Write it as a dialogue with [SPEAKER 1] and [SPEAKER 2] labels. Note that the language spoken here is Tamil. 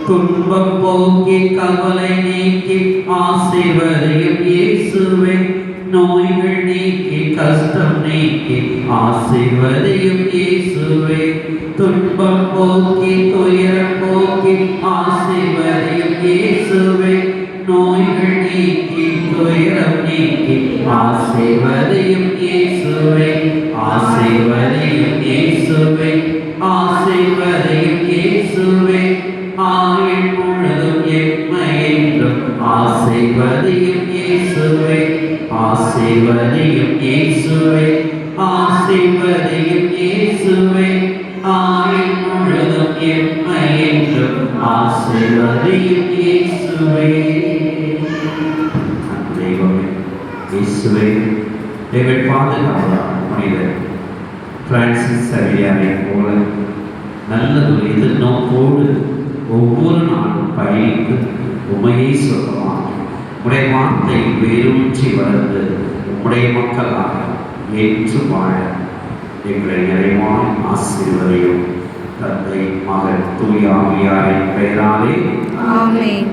[SPEAKER 1] துன்பம் போக்கி கவலை நீக்கி ஆசீர்வதியும் இயேசுவே, நோய்கள் நீக்கி கஷ்டம் நீக்கி ஆசீர்வதியும் இயேசுவே, துன்பம் போக்கி துயரம் போக்கி ஆசீர்வதியும் இயேசுவே, நோய்கள் நீக்கி துயரம் நீக்கி ஆசீர்வதியும் இயேசுவே, ஆசீர்வதியும் இயேசுவே, ஆசீர்வதியும் இயேசுவே, ஆயுள் முழுதும் எம்மையென்றும் ஆசீர்வதியும் இயேசுவே, ஆசீர்வதியும் இயேசுவே, ஆசீர்வதியும் இயேசுவே, ஆயுள் முழுதும் எம்மையென்றும் ஆசீர்வதியும் இயேசுவே. தெய்வமே இயேசுவே, எங்கள் பாதுகாவலர் புனிதர் பிரான்சிஸ் சவேரியாரை போல நல்லதொரு எதிர்நோக்கோடு ஒவ்வொரு நாளும் பயணித்து உமையை சொந்தமாக உடைய வார்த்தை வேரூன்றி வளர்ந்து உடைய மக்களாக ஏற்று வாழ எங்களை நிறைவான ஆசீர்வதியும். தந்தை, மகன், தூய ஆவியாரின் பெயராலே ஆமென்.